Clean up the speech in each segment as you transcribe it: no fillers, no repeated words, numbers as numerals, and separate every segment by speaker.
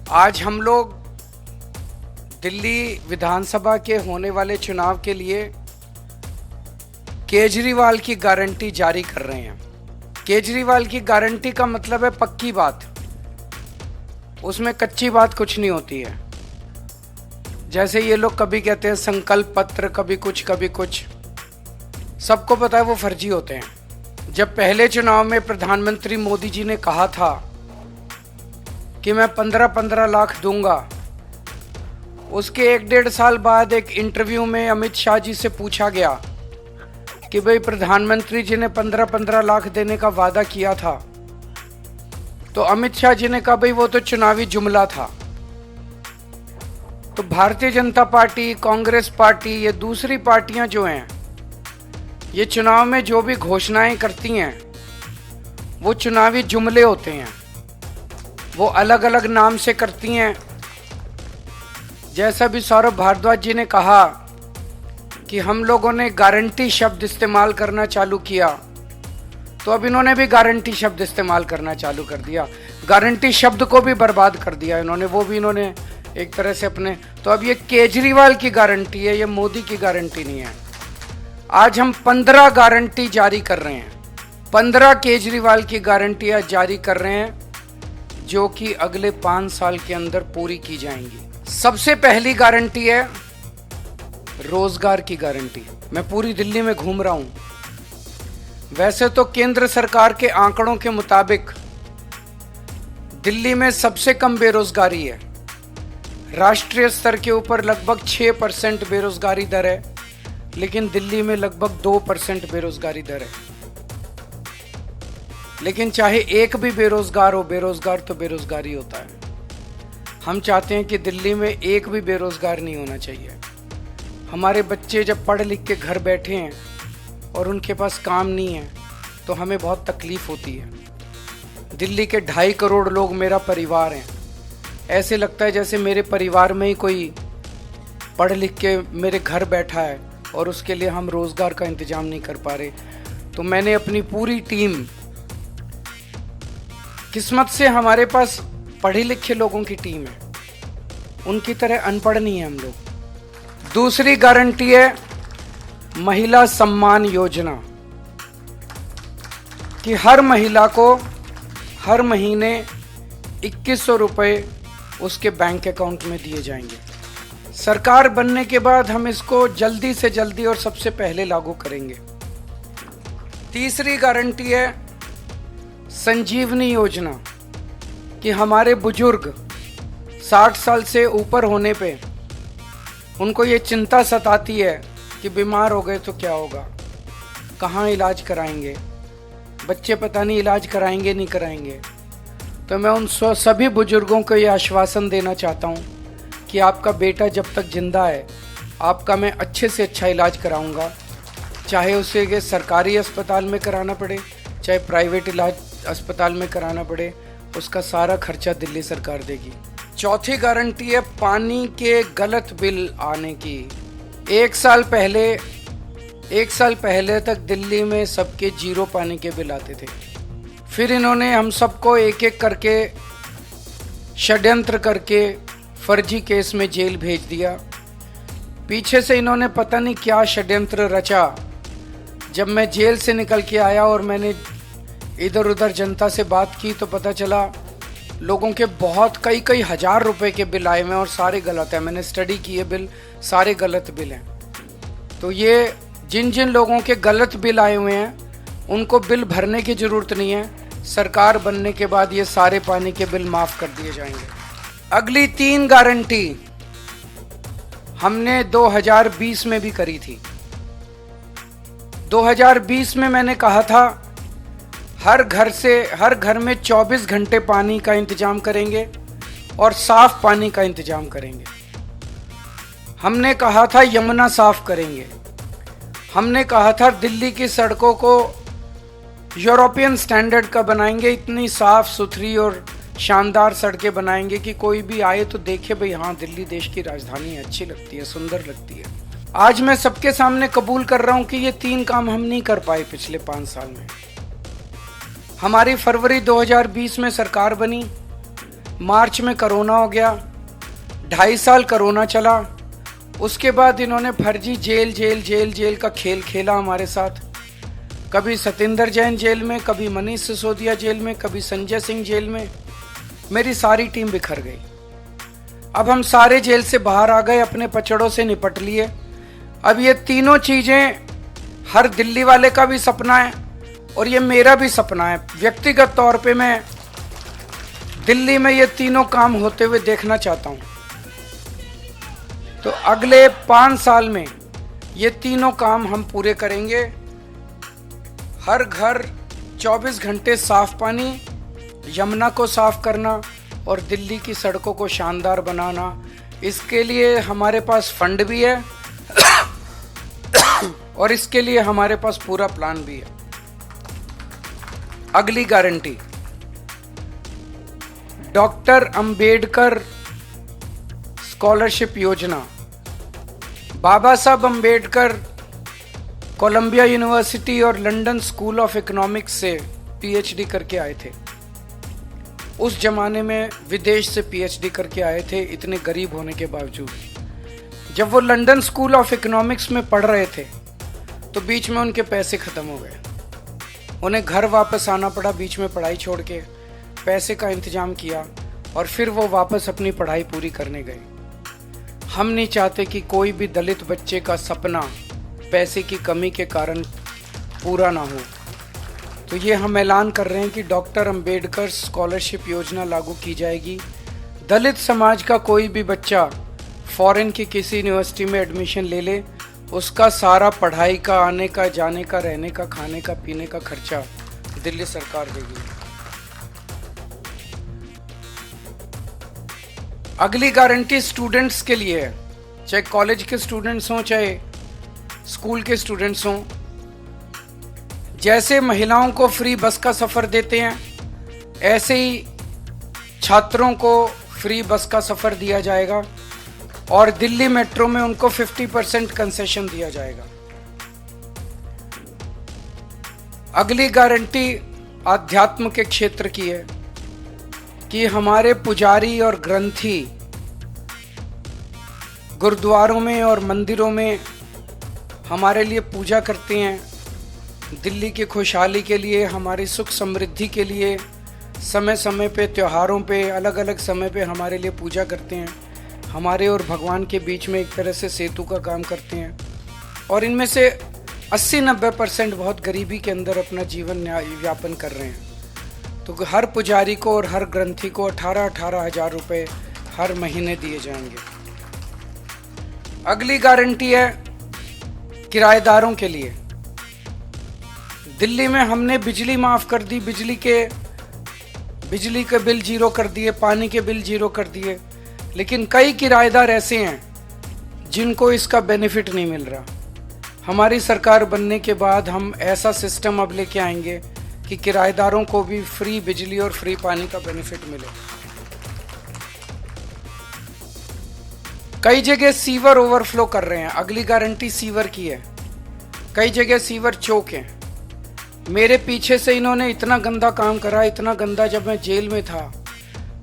Speaker 1: आज हम लोग दिल्ली विधानसभा के होने वाले चुनाव के लिए केजरीवाल की गारंटी जारी कर रहे हैं। केजरीवाल की गारंटी का मतलब है पक्की बात, उसमें कच्ची बात कुछ नहीं होती है। जैसे ये लोग कभी कहते हैं संकल्प पत्र, कभी कुछ, सबको पता है वो फर्जी होते हैं। जब पहले चुनाव में प्रधानमंत्री मोदी जी ने कहा था कि मैं 15-15 लाख दूंगा, उसके 1-1.5 साल बाद एक इंटरव्यू में अमित शाह जी से पूछा गया कि भाई प्रधानमंत्री जी ने 15-15 लाख देने का वादा किया था, तो अमित शाह जी ने कहा भाई वो तो चुनावी जुमला था। तो भारतीय जनता पार्टी, कांग्रेस पार्टी, ये दूसरी पार्टियां जो हैं, ये चुनाव में जो भी घोषणाएं करती हैं वो चुनावी जुमले होते हैं, वो अलग अलग नाम से करती हैं। जैसा भी सौरभ भारद्वाज जी ने कहा कि हम लोगों ने गारंटी शब्द इस्तेमाल करना चालू किया, तो अब इन्होंने भी गारंटी शब्द इस्तेमाल करना चालू कर दिया। गारंटी शब्द को भी बर्बाद कर दिया इन्होंने, वो भी इन्होंने एक तरह से अपने। तो अब ये केजरीवाल की गारंटी है, ये मोदी की गारंटी नहीं है। आज हम 15 गारंटी जारी कर रहे हैं, 15 केजरीवाल की गारंटियां जारी कर रहे हैं, जो कि अगले 5 साल के अंदर पूरी की जाएंगी। सबसे पहली गारंटी है रोजगार की गारंटी। मैं पूरी दिल्ली में घूम रहा हूं। वैसे तो केंद्र सरकार के आंकड़ों के मुताबिक दिल्ली में सबसे कम बेरोजगारी है। राष्ट्रीय स्तर के ऊपर लगभग 6% बेरोजगारी दर है, लेकिन दिल्ली में लगभग 2% बेरोजगारी दर है। लेकिन चाहे एक भी बेरोजगार हो, बेरोजगार तो बेरोजगारी होता है। हम चाहते हैं कि दिल्ली में एक भी बेरोजगार नहीं होना चाहिए। हमारे बच्चे जब पढ़ लिख के घर बैठे हैं और उनके पास काम नहीं है, तो हमें बहुत तकलीफ होती है। दिल्ली के 2.5 करोड़ लोग मेरा परिवार हैं। ऐसे लगता है जैसे मेरे परिवार में ही कोई पढ़ लिख के मेरे घर बैठा है और उसके लिए हम रोजगार का इंतजाम नहीं कर पा रहे। तो मैंने अपनी पूरी टीम, किस्मत से हमारे पास पढ़े लिखे लोगों की टीम है, उनकी तरह अनपढ़ नहीं है हम लोग। दूसरी गारंटी है महिला सम्मान योजना, कि हर महिला को हर महीने 2100 रुपये उसके बैंक अकाउंट में दिए जाएंगे। सरकार बनने के बाद हम इसको जल्दी से जल्दी और सबसे पहले लागू करेंगे। तीसरी गारंटी है संजीवनी योजना, कि हमारे बुजुर्ग 60 साल से ऊपर होने पे उनको ये चिंता सताती है कि बीमार हो गए तो क्या होगा, कहाँ इलाज कराएंगे, बच्चे पता नहीं इलाज कराएंगे नहीं कराएंगे। तो मैं उन सभी बुजुर्गों को ये आश्वासन देना चाहता हूँ कि आपका बेटा जब तक जिंदा है, आपका मैं अच्छे से अच्छा इलाज कराऊंगा, चाहे उसे ये सरकारी अस्पताल में कराना पड़े, चाहे प्राइवेट इलाज अस्पताल में कराना पड़े, उसका सारा खर्चा दिल्ली सरकार देगी। चौथी गारंटी है पानी के गलत बिल आने की। 1 साल पहले तक दिल्ली में सबके 0 पानी के बिल आते थे। फिर इन्होंने हम सबको एक एक करके षड्यंत्र करके फर्जी केस में जेल भेज दिया। पीछे से इन्होंने पता नहीं क्या षड्यंत्र रचा। जब मैं जेल से निकल के आया और मैंने इधर उधर जनता से बात की, तो पता चला लोगों के बहुत कई हजार रुपए के बिल आए हुए हैं और सारे गलत हैं। मैंने स्टडी की है, बिल सारे गलत बिल हैं। तो ये जिन जिन लोगों के गलत बिल आए हुए हैं उनको बिल भरने की जरूरत नहीं है। सरकार बनने के बाद ये सारे पानी के बिल माफ कर दिए जाएंगे। अगली 3 गारंटी हमने 2020 में भी करी थी। 2020 में मैंने कहा था हर घर में 24 घंटे पानी का इंतजाम करेंगे और साफ पानी का इंतजाम करेंगे। हमने कहा था यमुना साफ करेंगे। हमने कहा था दिल्ली की सड़कों को यूरोपियन स्टैंडर्ड का बनाएंगे, इतनी साफ सुथरी और शानदार सड़कें बनाएंगे कि कोई भी आए तो देखे भाई हाँ दिल्ली देश की राजधानी है, अच्छी लगती है, सुंदर लगती है। आज मैं सबके सामने कबूल कर रहा हूं कि ये 3 काम हम नहीं कर पाए पिछले 5 साल में। हमारी फरवरी 2020 में सरकार बनी, मार्च में कोरोना हो गया, 2.5 साल कोरोना चला। उसके बाद इन्होंने फर्जी जेल जेल जेल जेल का खेल खेला हमारे साथ। कभी सतेंद्र जैन जेल में, कभी मनीष सिसोदिया जेल में, कभी संजय सिंह जेल में। मेरी सारी टीम बिखर गई। अब हम सारे जेल से बाहर आ गए, अपने पचड़ों से निपट लिए। अब ये तीनों चीजें हर दिल्ली वाले का भी सपना है और ये मेरा भी सपना है। व्यक्तिगत तौर पे मैं दिल्ली में ये तीनों काम होते हुए देखना चाहता हूं। तो अगले 5 साल में ये तीनों काम हम पूरे करेंगे। हर घर 24 घंटे साफ पानी, यमुना को साफ करना और दिल्ली की सड़कों को शानदार बनाना। इसके लिए हमारे पास फंड भी है और इसके लिए हमारे पास पूरा प्लान भी है। अगली गारंटी, डॉक्टर अंबेडकर स्कॉलरशिप योजना। बाबा साहब अंबेडकर कोलंबिया यूनिवर्सिटी और लंदन स्कूल ऑफ इकोनॉमिक्स से पीएचडी करके आए थे। उस जमाने में विदेश से पीएचडी करके आए थे, इतने गरीब होने के बावजूद। जब वो लंदन स्कूल ऑफ इकोनॉमिक्स में पढ़ रहे थे तो बीच में उनके पैसे खत्म हो गए। उन्हें घर वापस आना पड़ा, बीच में पढ़ाई छोड़ के। पैसे का इंतजाम किया और फिर वो वापस अपनी पढ़ाई पूरी करने गए। हम नहीं चाहते कि कोई भी दलित बच्चे का सपना पैसे की कमी के कारण पूरा ना हो। तो ये हम ऐलान कर रहे हैं कि डॉक्टर अंबेडकर स्कॉलरशिप योजना लागू की जाएगी। दलित समाज का कोई भी बच्चा फॉरेन की किसी यूनिवर्सिटी में एडमिशन ले ले, उसका सारा पढ़ाई का, आने का, जाने का, रहने का, खाने का, पीने का खर्चा दिल्ली सरकार देगी। अगली गारंटी स्टूडेंट्स के लिए है, चाहे कॉलेज के स्टूडेंट्स हों, चाहे स्कूल के स्टूडेंट्स हों। जैसे महिलाओं को फ्री बस का सफ़र देते हैं, ऐसे ही छात्रों को फ्री बस का सफ़र दिया जाएगा और दिल्ली मेट्रो में उनको 50% कंसेशन दिया जाएगा। अगली गारंटी आध्यात्म के क्षेत्र की है कि हमारे पुजारी और ग्रंथी गुरुद्वारों में और मंदिरों में हमारे लिए पूजा करते हैं। दिल्ली की खुशहाली के लिए, हमारी सुख समृद्धि के लिए समय समय पे, त्योहारों पे, अलग अलग समय पे हमारे लिए पूजा करते हैं। हमारे और भगवान के बीच में एक तरह से सेतु का काम करते हैं। और इनमें से 80-90% बहुत गरीबी के अंदर अपना जीवन यापन कर रहे हैं। तो हर पुजारी को और हर ग्रंथी को 18-18 हज़ार रुपये हर महीने दिए जाएंगे। अगली गारंटी है किराएदारों के लिए। दिल्ली में हमने बिजली माफ़ कर दी, बिजली के बिल जीरो कर दिए, पानी के बिल जीरो कर दिए। लेकिन कई किराएदार ऐसे हैं जिनको इसका बेनिफिट नहीं मिल रहा। हमारी सरकार बनने के बाद हम ऐसा सिस्टम अब लेके आएंगे कि किराएदारों को भी फ्री बिजली और फ्री पानी का बेनिफिट मिले। कई जगह सीवर ओवरफ्लो कर रहे हैं, अगली गारंटी सीवर की है। कई जगह सीवर चौक हैं। मेरे पीछे से इन्होंने इतना गंदा काम करा, इतना गंदा, जब मैं जेल में था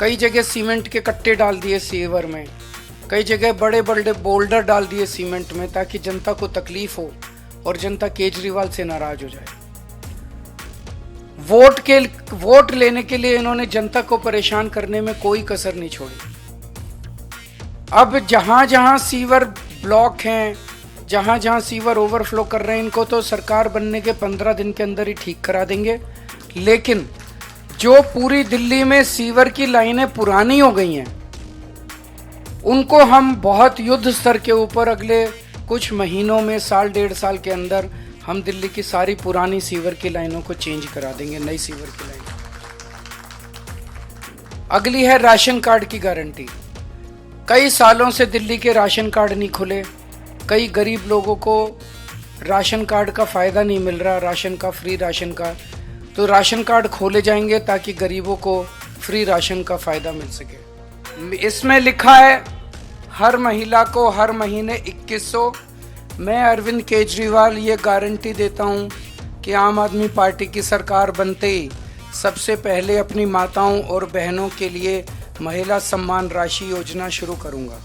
Speaker 1: कई जगह सीमेंट के कट्टे डाल दिए सीवर में, कई जगह बड़े बड़े बोल्डर डाल दिए सीमेंट में ताकि जनता को तकलीफ हो और जनता केजरीवाल से नाराज हो जाए। वोट लेने के लिए इन्होंने जनता को परेशान करने में कोई कसर नहीं छोड़ी। अब जहां जहां सीवर ब्लॉक हैं, जहां जहां सीवर ओवरफ्लो कर रहे हैं, इनको तो सरकार बनने के 15 दिन के अंदर ही ठीक करा देंगे। लेकिन जो पूरी दिल्ली में सीवर की लाइनें पुरानी हो गई हैं, उनको हम बहुत युद्ध स्तर के ऊपर अगले कुछ महीनों में, 1.5 साल के अंदर हम दिल्ली की सारी पुरानी सीवर की लाइनों को चेंज करा देंगे, नई सीवर की लाइन। अगली है राशन कार्ड की गारंटी। कई सालों से दिल्ली के राशन कार्ड नहीं खुले, कई गरीब लोगों को राशन कार्ड का फ़ायदा नहीं मिल रहा, राशन का, फ्री राशन का। तो राशन कार्ड खोले जाएंगे ताकि गरीबों को फ्री राशन का फ़ायदा मिल सके। इसमें लिखा है हर महिला को हर महीने 2100। मैं अरविंद केजरीवाल ये गारंटी देता हूँ कि आम आदमी पार्टी की सरकार बनते ही सबसे पहले अपनी माताओं और बहनों के लिए महिला सम्मान राशि योजना शुरू करूंगा।